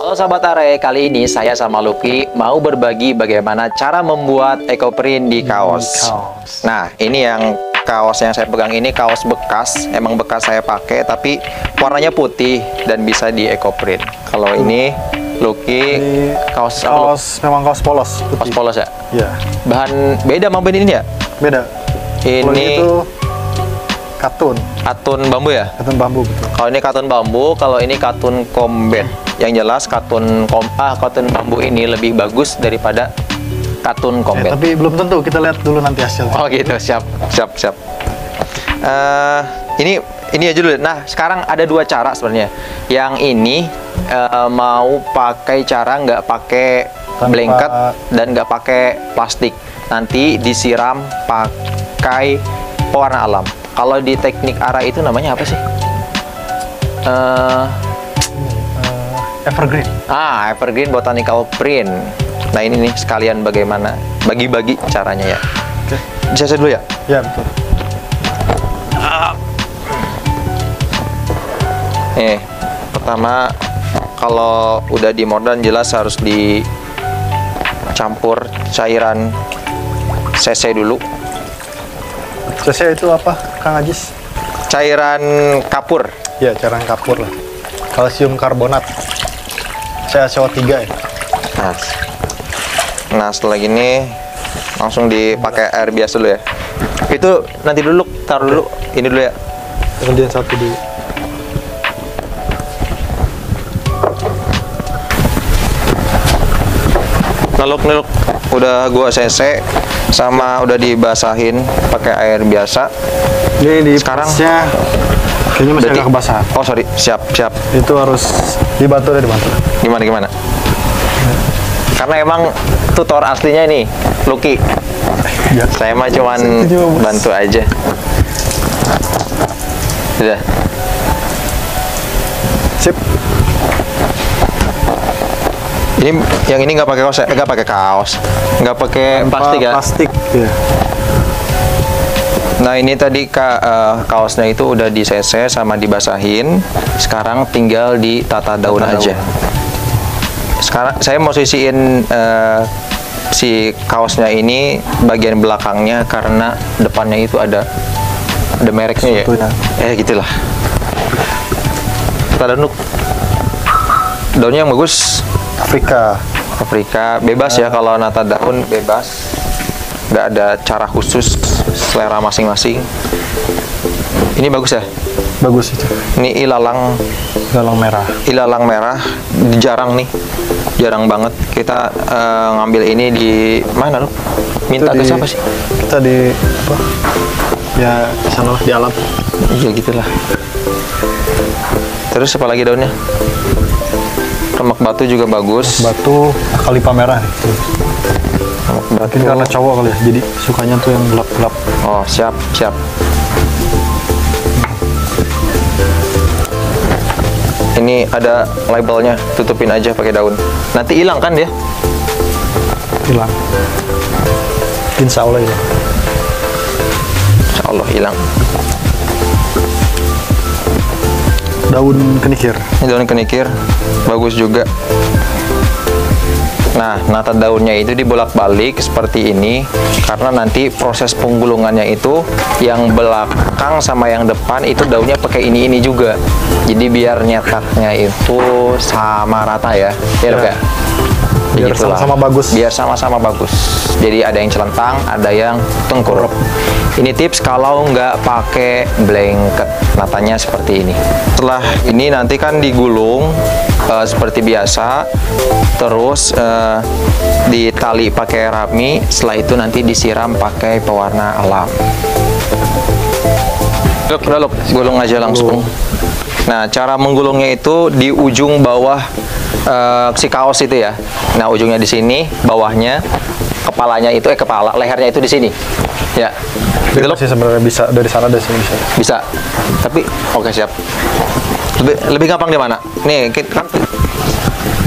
Halo Sobat Are, kali ini saya sama Lucky mau berbagi bagaimana cara membuat ekoprint di kaos. Nah, ini yang kaos yang saya pegang ini kaos bekas, emang bekas saya pakai, tapi warnanya putih dan bisa di ekoprint. Kalau ini Lucky kaos memang kaos polos. Putih. Kaos polos ya? Iya. Bahan beda sama ini ya? Beda. Ini itu katun. Katun bambu ya? Katun bambu betul. Kalau ini katun bambu, kalau ini katun combat. Yang jelas katun bambu ini lebih bagus daripada katun combat. Tapi belum tentu, kita lihat dulu nanti hasilnya. Oh gitu, siap. Ini aja dulu. Nah, sekarang ada dua cara sebenarnya. Yang ini mau pakai cara nggak pakai blanket dan nggak pakai plastik. Nanti disiram pakai pewarna alam. Kalau di teknik ARA itu namanya apa sih? Evergreen. Evergreen Botanical Print. Nah ini nih sekalian bagaimana bagi-bagi caranya ya. Oke. Bisa saya dulu ya? Ya betul. Pertama kalau udah di modern jelas harus dicampur cairan CC dulu. CC itu apa, Kang Ajis? Cairan kapur. Ya, cairan kapur lah. Kalsium karbonat. CaCO3 ya. Nah, setelah gini langsung dipakai air biasa dulu ya. Itu nanti dulu taruh dulu. Ini dulu ya. Kemudian satu dulu. Neluk udah gua CC sama udah dibasahin pakai air biasa. Ini di sekarang kayaknya masih agak kebasahan. Oh sorry, siap. Itu harus dibantu. Gimana? Karena emang tutor aslinya ini Lucky. Ya. Saya mah cuman bantu aja. Sudah. Sip. Ini yang ini nggak pakai kaos, nggak pakai plastik ya? Plastik. Ya. Nah ini tadi kaosnya itu udah di CC sama dibasahin. Sekarang tinggal ditata daun aja. Sekarang saya mau sisiin si kaosnya ini bagian belakangnya karena depannya itu ada mereknya ya. Gitulah. Tata daunnya yang bagus. Afrika bebas ya, kalau nata daun bebas, nggak ada cara khusus, selera masing-masing. Ini bagus ya? Bagus itu. Ini ilalang merah, jarang banget kita ngambil ini di mana lu? Minta ke siapa sih? Kita di apa? Ya sana lah, di alam. Iya gitulah. Terus apa lagi daunnya? Remak batu juga bagus. Batu akalipa merah nih. Mungkin karena cowok kali ya, jadi sukanya tuh yang gelap-gelap. Oh siap. Ini ada labelnya, tutupin aja pakai daun. Nanti hilang kan dia? Hilang. Insya Allah hilang. Insya Allah hilang. Daun kenikir. Ini daun kenikir, bagus juga. Nah, nata daunnya itu dibolak-balik seperti ini karena nanti proses penggulungannya itu yang belakang sama yang depan itu daunnya pakai ini juga. Jadi biar nyetaknya itu sama rata ya. Ya. Biar sama-sama bagus. Biar sama-sama bagus. Jadi ada yang celentang, ada yang tengkurap. Ini tips kalau nggak pakai blanket, natanya seperti ini. Setelah ini nanti kan digulung seperti biasa, terus ditali pakai rami. Setelah itu nanti disiram pakai pewarna alam. Gulung aja langsung. Nah, cara menggulungnya itu di ujung bawah si kaos itu ya. Nah, ujungnya di sini, bawahnya, kepalanya itu lehernya itu di sini. Ya. Gitu loh. Sih sebenarnya bisa dari sana dari sini bisa. Bisa. Tapi oke siap. Lebih gampang di mana? Nih, kan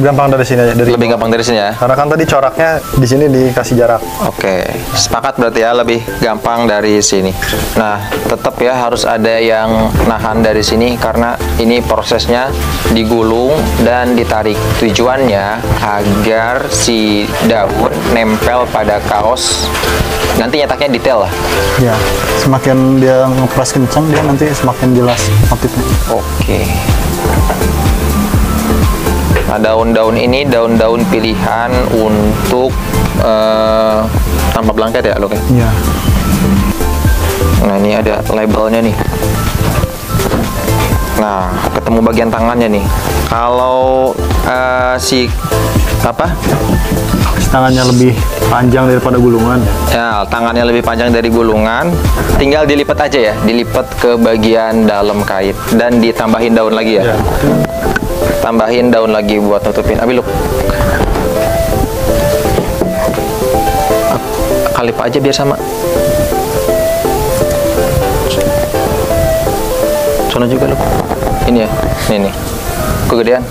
gampang dari sini aja. Lebih gampang dari sini ya. Karena kan tadi coraknya di sini dikasih jarak. Oke, sepakat berarti ya, lebih gampang dari sini. Nah, tetap ya harus ada yang nahan dari sini karena ini prosesnya digulung dan ditarik. Tujuannya agar si daun nempel pada kaos. Nanti nyetaknya detail lah. Ya, semakin dia ngepres kencang, dia nanti semakin jelas motifnya. Oke. Nah, daun-daun ini daun-daun pilihan untuk tanpa blanket ya, Luk? Iya. Nah, ini ada labelnya nih. Nah, ketemu bagian tangannya nih. Kalau si tangannya lebih panjang daripada gulungan. ya, tangannya lebih panjang dari gulungan, tinggal dilipat aja ya, dilipat ke bagian dalam kain dan ditambahin daun lagi ya. Ya. Tambahin daun lagi buat nutupin. Abi, Luk. Kalip aja biar sama. Sono juga, Luk. Ini ya, ini nih. Kegedean.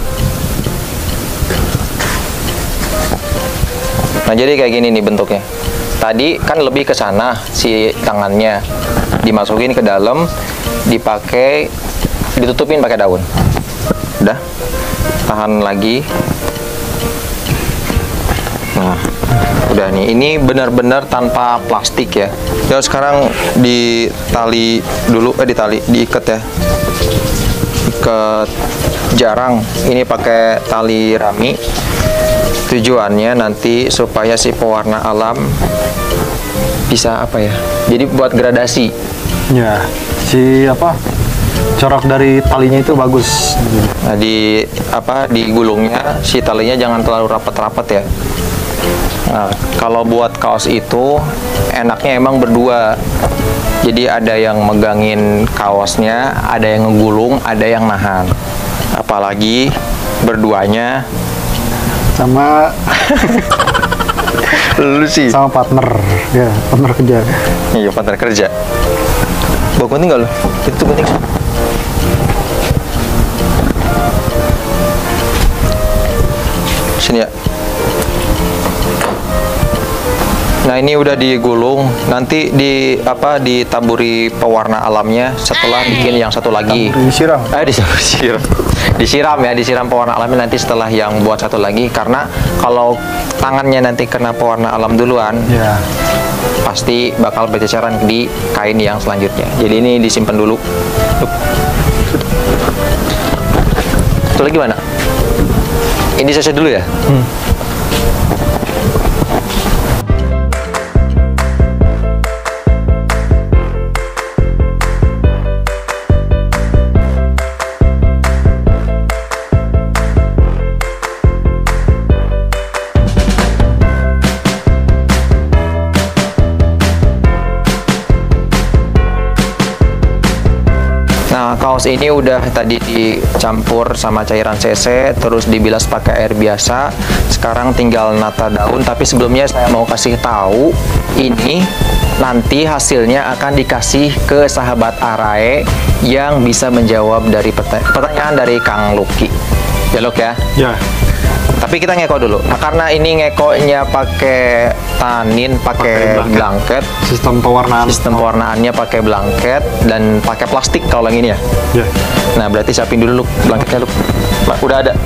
Nah, jadi kayak gini nih bentuknya. Tadi kan lebih ke sana si tangannya. Dimasukin ke dalam, dipakai, ditutupin pakai daun. Udah. Tahan lagi. Nah, udah nih. Ini benar-benar tanpa plastik ya. Ya, sekarang ditali dulu, diikat ya. Ikat jarang. Ini pakai tali rami. Tujuannya nanti supaya si pewarna alam bisa apa ya? Jadi buat gradasi. Ya, si corak dari talinya itu bagus. Nah, di gulungnya si talinya jangan terlalu rapat-rapat ya. Nah, kalau buat kaos itu enaknya emang berdua. Jadi ada yang megangin kaosnya, ada yang ngegulung, ada yang nahan. Apalagi berduanya Sama lu sih. sama partner. Ya, partner kerja. Iya, partner kerja. Bawa gunting nggak lo? Itu gunting. Sini ya. Nah, ini udah digulung. Nanti ditaburi pewarna alamnya setelah bikin yang satu lagi. Disiram. Disiram pewarna alamnya nanti setelah yang buat satu lagi, karena kalau tangannya nanti kena pewarna alam duluan, Ya. pasti bakal berceceran di kain yang selanjutnya. Jadi ini disimpan dulu. Itu lagi mana? Ini saya dulu ya. Nah, kaos ini udah tadi dicampur sama cairan CC, terus dibilas pakai air biasa. Sekarang tinggal nata daun, tapi sebelumnya saya mau kasih tahu, ini nanti hasilnya akan dikasih ke sahabat Arae yang bisa menjawab dari pertanyaan dari Kang Lucky. Ya, Luk ya? Ya. Tapi kita ngeko dulu. Nah, karena ini ngekonya pakai tanin, pakai blanket. Sistem pewarnaan. Sistem pewarnaannya pakai blanket dan pakai plastik kalau yang ini ya. Ya. Nah, berarti siapin dulu, Luk, blanketnya, Luk. Udah ada.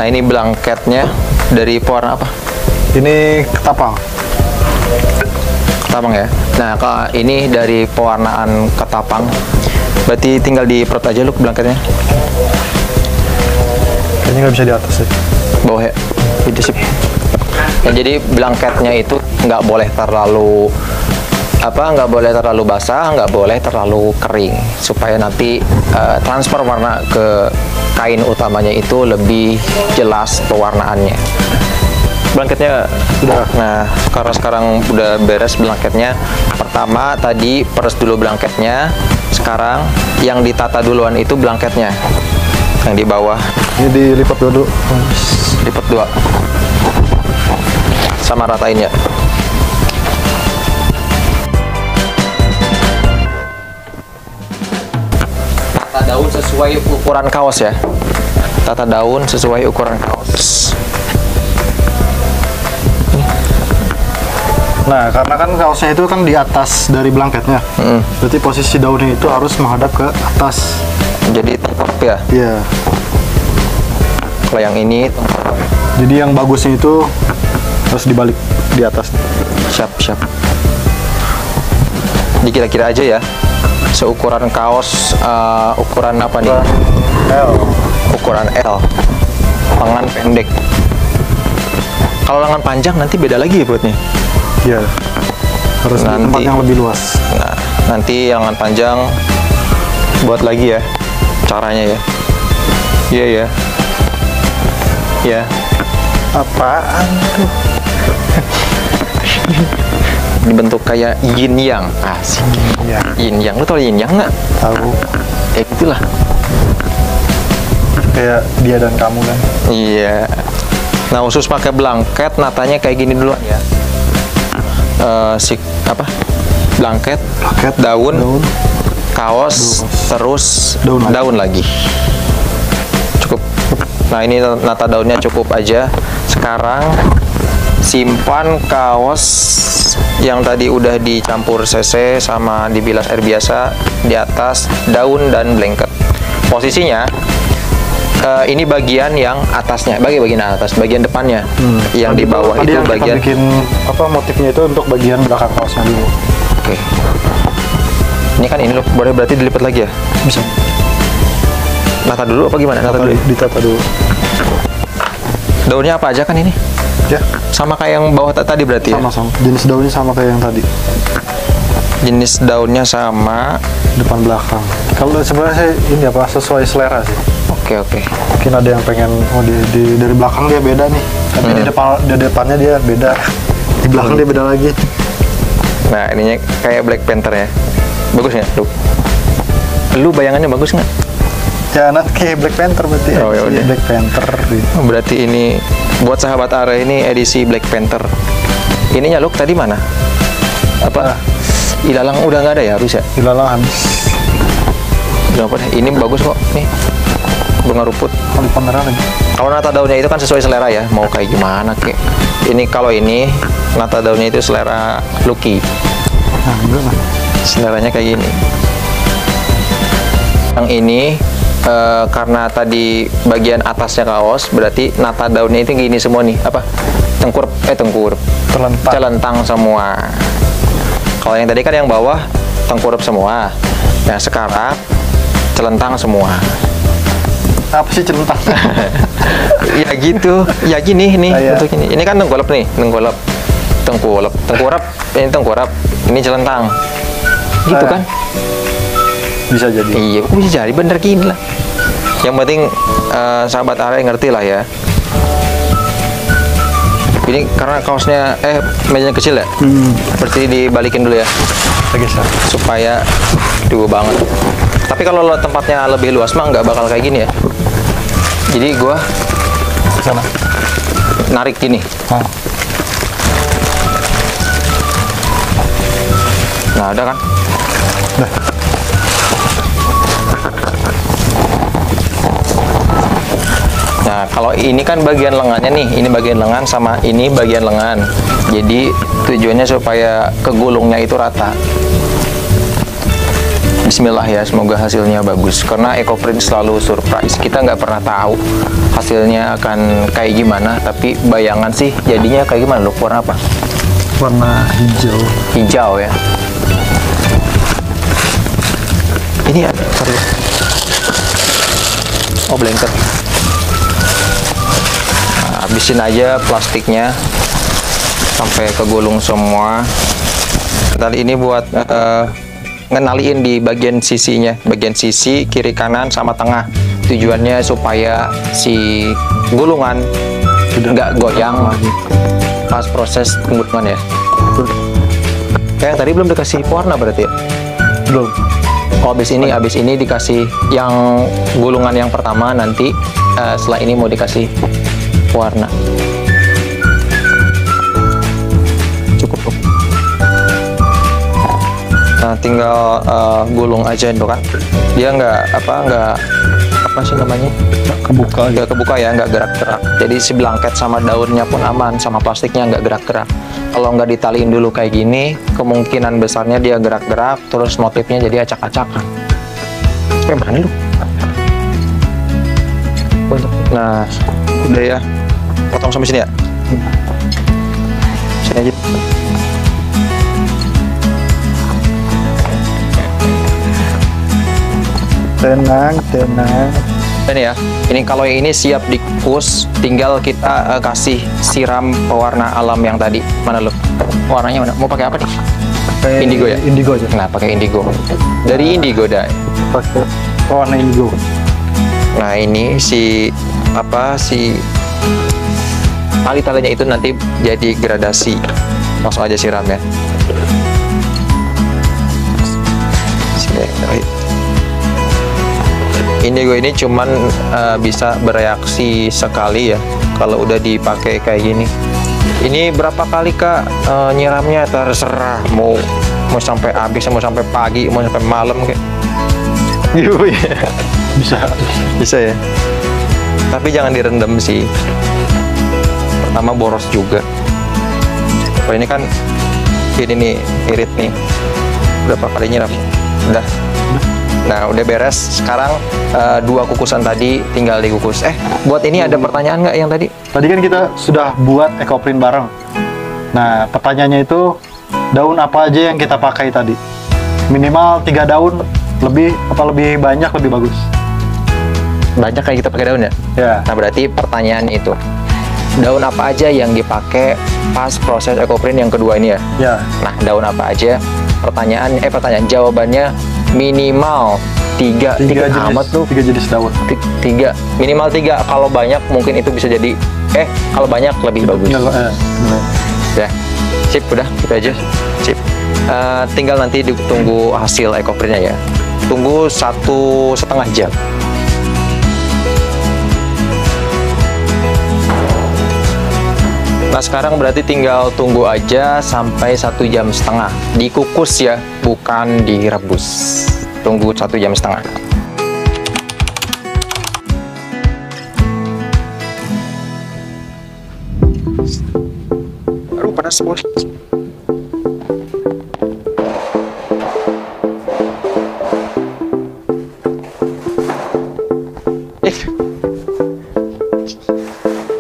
Nah, ini blanketnya dari pewarna apa? Ini ketapang. Ketapang ya. Nah, kalau ini dari pewarnaan ketapang. Berarti tinggal diperut aja, Luk, blanketnya. Kayaknya nggak bisa di atas sih. Bawah ya. Itu sip. Ya, jadi blanketnya itu nggak boleh terlalu basah, nggak boleh terlalu kering, supaya nanti transfer warna ke kain utamanya itu lebih jelas pewarnaannya. Blanketnya udah. Nah, karena sekarang udah beres blanketnya. Pertama tadi peres dulu blanketnya. Sekarang yang ditata duluan itu blanketnya. Yang di bawah. Ini dilipat dulu. Lipat dua. Sama ratain ya. Tata daun sesuai ukuran kaos ya. tata daun sesuai ukuran kaos. Nah, karena kan kaosnya itu kan di atas dari blanketnya. Berarti posisi daunnya itu harus menghadap ke atas. Jadi tengkurap ya. Iya. Kalau yang ini tengkurap. Jadi yang bagusnya itu harus dibalik di atas. Siap. Dikira-kira aja ya. Seukuran kaos, ukuran apa nih? L. Ukuran L. Lengan pendek. Kalau lengan panjang nanti beda lagi ya buatnya. Iya. Harus di tempat yang lebih luas. Nah, nanti lengan panjang buat lagi ya caranya ya. Iya ya. Ya. Apaan tuh? Dibentuk kayak yin yang. Asik. Iya. Yin yang. Lu tau yin yang nggak? Tahu. Ya itulah. Kayak dia dan kamu kan. Iya. Nah, khusus pakai blanket natanya kayak gini dulu ya. Blanket, daun, kaos, terus daun lagi. Cukup. Nah, ini nata daunnya cukup aja. Sekarang simpan kaos yang tadi udah dicampur CC sama dibilas air biasa di atas daun dan blanket. Posisinya ini bagian yang atasnya, bagian atas, bagian depannya. Yang di bawah itu bagian. Kita bikin motifnya itu untuk bagian belakang kaosnya dulu. Oke. Ini kan ini loh, boleh berarti dilipat lagi ya? Bisa. Nata dulu apa gimana? Nata dulu. Ditata dulu. Daunnya apa aja kan ini? Ya. Sama kayak yang bawah tadi berarti ya? Sama. Jenis daunnya sama kayak yang tadi. Jenis daunnya sama. Depan belakang. Kalau sebenarnya ini sesuai selera sih. Oke. Mungkin ada yang pengen dari belakang dia beda nih. Tapi di depannya dia beda. Di belakang dia beda lagi. Nah, ininya kayak Black Panther ya. Bagus nggak, Lu bayangannya bagus nggak? Ya, nanti kayak Black Panther berarti. Oh, ya udah. Black Panther. Berarti ini buat sahabat Are ini edisi Black Panther. Ininya Luk tadi mana? Apa? Ilalang udah nggak ada ya, harus ya? Ilalang habis. Udah apa deh? Ini bagus kok nih. Bunga ruput. Kalau nata daunnya itu kan sesuai selera ya, mau kayak gimana kek. Ini kalau ini nata daunnya itu selera Lucky. Nah, enggak lah. Seleranya kayak gini. Yang ini karena tadi bagian atasnya kaos, berarti nata daunnya itu gini semua nih. Apa? Tengkurup. Celentang semua. Kalau yang tadi kan yang bawah tengkurup semua. Nah, sekarang celentang semua. Apa sih celentang? Ya gitu, ya gini nih iya. Untuk ini kan tengkulap nih, tengkurap, ini tengkurap, ini celentang, gitu kan? Bisa jadi. Iya, bisa jadi bener gini lah. Yang penting sahabat Are ngerti lah ya. Ini karena kaosnya mejanya kecil ya, seperti dibalikin dulu ya, supaya dua banget. Tapi kalau lo tempatnya lebih luas mah nggak bakal kayak gini ya. Jadi gua sana narik gini. Nah, ada kan? Udah. Nah, kalau ini kan bagian lengannya nih, ini bagian lengan sama ini bagian lengan. Jadi tujuannya supaya kegulungnya itu rata. Bismillah ya, semoga hasilnya bagus. Karena EcoPrint selalu surprise. Kita nggak pernah tahu hasilnya akan kayak gimana. Tapi bayangan sih jadinya kayak gimana? Loh, warna apa? Warna hijau. Hijau ya. Ini ada. Oh, blanket. Nah, habisin aja plastiknya sampai kegulung semua. Tadi ini buat ngenaliin di bagian sisinya, bagian sisi kiri kanan sama tengah. Tujuannya supaya si gulungan nggak goyang pas proses pengulungan ya. Kayak tadi belum dikasih pewarna berarti ya? Belum. Oh, habis ini dikasih yang gulungan yang pertama, nanti setelah ini mau dikasih warna. Cukup. Nah, tinggal gulung aja itu kan. Dia nggak apa sih namanya? Kebuka gitu. Nggak kebuka ya, nggak gerak-gerak. Jadi si blanket sama daunnya pun aman, sama plastiknya nggak gerak-gerak. Kalau nggak ditaliin dulu kayak gini, kemungkinan besarnya dia gerak-gerak, terus motifnya jadi acak-acakan. Kayak mana lu? Nah, udah ya. Potong sampai sini ya. Sini aja. Tenang, tenang. Ini ya, ini kalau yang ini siap dikukus, tinggal kita kasih siram pewarna alam yang tadi. Mana lu? Warnanya mana? Mau pakai apa nih? Pakai Indigo ya? Indigo aja. Nah, pakai indigo. Dari indigo dah. Pakai warna indigo. Nah, ini si tali-talinya itu nanti jadi gradasi. Langsung aja siram ya. Sini. Indigo ini cuman bisa bereaksi sekali ya kalau udah dipakai kayak gini. Ini berapa kali Kak nyiramnya? Terserah, mau sampai habis, mau sampai pagi, mau sampai malam kayak. Bisa ya. Tapi jangan direndam sih. Pertama boros juga. Oh, ini kan ini nih irit nih. Berapa kali nyiram? Udah. Nah, udah beres. Sekarang 2 kukusan tadi tinggal dikukus. Buat ini ada pertanyaan nggak yang tadi? Tadi kan kita sudah buat ekoprint bareng. Nah, pertanyaannya itu daun apa aja yang kita pakai tadi? Minimal 3 daun, lebih banyak lebih bagus. Banyak kayak kita pakai daun ya? Ya. Nah, berarti pertanyaan itu daun apa aja yang dipakai pas proses ekoprint yang kedua ini ya? Ya. Nah, daun apa aja? Pertanyaan jawabannya minimal 3 jenis, amat tuh. 3 jenis daun. 3 minimal 3. Kalau banyak mungkin itu bisa jadi kalau banyak lebih bagus. Ya, sip, udah gitu aja. Sip. Tinggal nanti ditunggu hasil ekoprintnya ya. Tunggu 1,5 jam. Nah, sekarang berarti tinggal tunggu aja sampai 1,5 jam. Dikukus ya, bukan direbus. Tunggu 1,5 jam. Aduh, panas bos.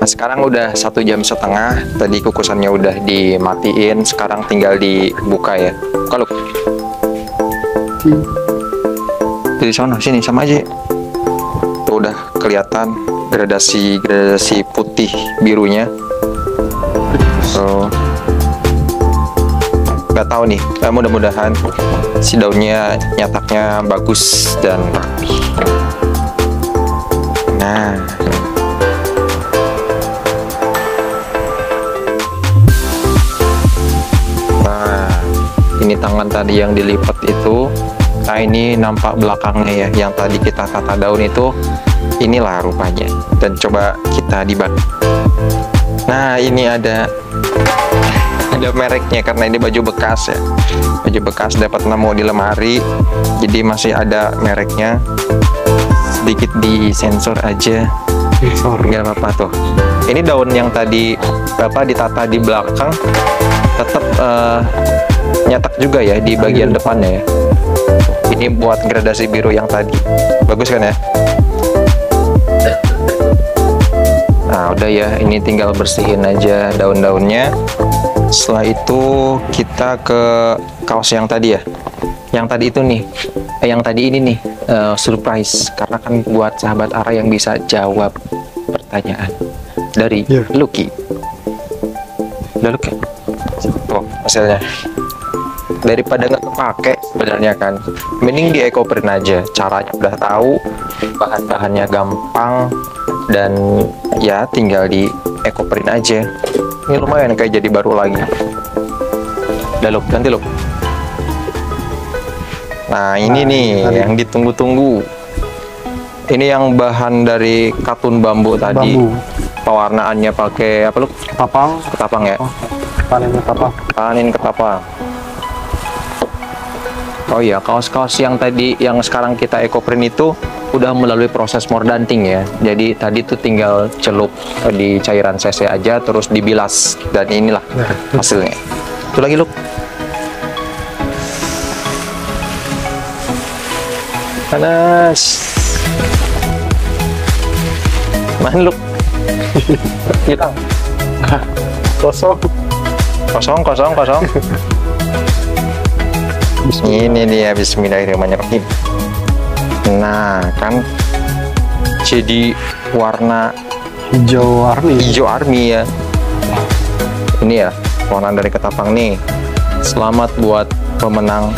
Nah, sekarang udah 1,5 jam. Tadi kukusannya udah dimatiin, sekarang tinggal dibuka ya. Kalau dari sana sini sama aja. Tuh udah kelihatan gradasi putih birunya. So, nggak tahu nih. Mudah-mudahan si daunnya nyataknya bagus dan rapi. Nah. Ini tangan tadi yang dilipat itu. Nah, ini nampak belakangnya ya, yang tadi kita tata daun itu. Inilah rupanya. Dan coba kita dibagi. Nah, ini ada mereknya karena ini baju bekas ya. Baju bekas dapat nemu di lemari, jadi masih ada mereknya. Sedikit disensor aja. Nggak apa-apa tuh. Ini daun yang tadi ditata di belakang tetap nyatak juga ya di bagian depannya ya. Ini buat gradasi biru yang tadi. Bagus kan ya? Nah, udah ya, ini tinggal bersihin aja daun-daunnya. Setelah itu kita ke kaos yang tadi ya. Yang tadi itu nih, yang tadi ini nih surprise, karena kan buat sahabat Ara yang bisa jawab pertanyaan dari Lucky. Udah Lucky? Tuh hasilnya. Daripada nggak kepake sebenarnya kan, mending di ekoprint aja. Caranya udah tahu, bahan-bahannya gampang, dan ya tinggal di ekoprint aja. Ini lumayan kayak jadi baru lagi. Udah Luk, ganti Luk. Nah, ini nih yang ditunggu-tunggu. Ini yang bahan dari katun bambu tadi. Pewarnaannya pakai apa Luk? Ketapang. Ketapang ya? Panen ketapang. Panen ketapang. Oh iya, kaos-kaos yang tadi, yang sekarang kita ekoprint itu udah melalui proses mordanting ya. Jadi tadi tuh tinggal celup di cairan CC aja, terus dibilas, dan inilah hasilnya. Itu lagi, Luk. Panas. Mana, Luk? Kita Kosong. kosong. Ini dia, bismillahirrahmanirrahim. Nah, kan jadi warna Hijau army ya. Ini ya warna dari ketapang nih. Selamat buat pemenang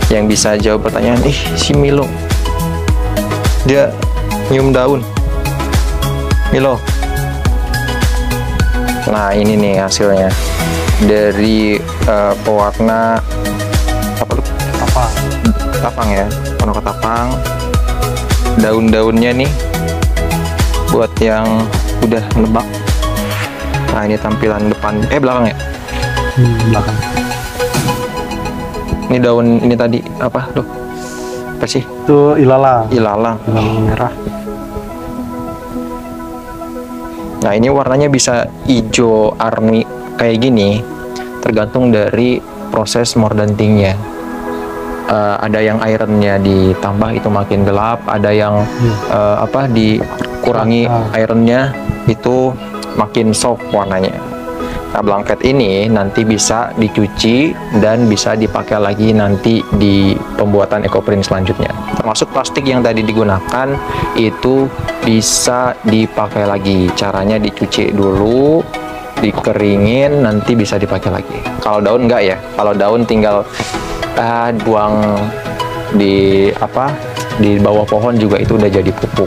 yang bisa jawab pertanyaan. Si Milo, dia nyium daun. Milo. Nah, ini nih hasilnya dari pewarna apa lu? Ketapang ya, warna ketapang. Daun-daunnya nih buat yang udah nebak. Nah, ini tampilan depan, belakang ya. Belakang. Ini daun ini tadi apa tuh? Apa sih? Itu ilalang. Ilalang Merah. Nah, ini warnanya bisa hijau army kayak gini, tergantung dari proses mordantingnya. Ada yang ironnya ditambah itu makin gelap, ada yang dikurangi ironnya itu makin soft warnanya. Nah, blanket ini nanti bisa dicuci dan bisa dipakai lagi nanti di pembuatan EcoPrint selanjutnya. Termasuk plastik yang tadi digunakan itu bisa dipakai lagi. Caranya dicuci dulu, dikeringin, nanti bisa dipakai lagi. Kalau daun enggak ya. Kalau daun tinggal buang di bawah pohon juga itu udah jadi pupuk.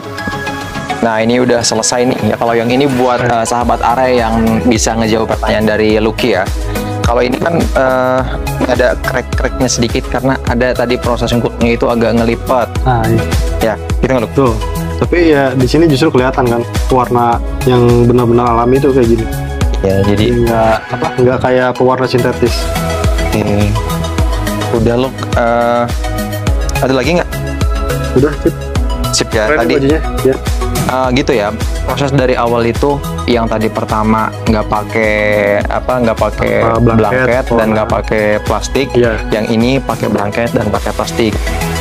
Nah, ini udah selesai nih. Ya, kalau yang ini buat sahabat Are yang bisa ngejawab pertanyaan dari Lucky ya. Kalau ini kan ada crack-cracknya sedikit karena ada tadi proses nguknya itu agak ngelipat. Nah, iya. Ya, gitu nggak, Luk? Tuh. Tapi ya di sini justru kelihatan kan warna yang benar-benar alami itu kayak gini. Ya, jadi nggak kayak pewarna sintetis. Oke. Udah, Luk. Ada lagi nggak? Udah, Sip ya. keren Tadi bajunya. Ya. gitu ya, proses dari awal itu yang tadi pertama nggak pakai blanket dan nggak pakai plastik. Yang ini pakai blanket dan pakai plastik.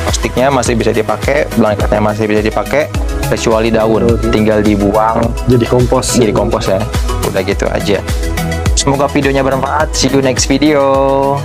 Plastiknya masih bisa dipakai, blanketnya masih bisa dipakai, kecuali daun tinggal dibuang jadi kompos ya. Udah gitu aja. Semoga videonya bermanfaat. See you next video.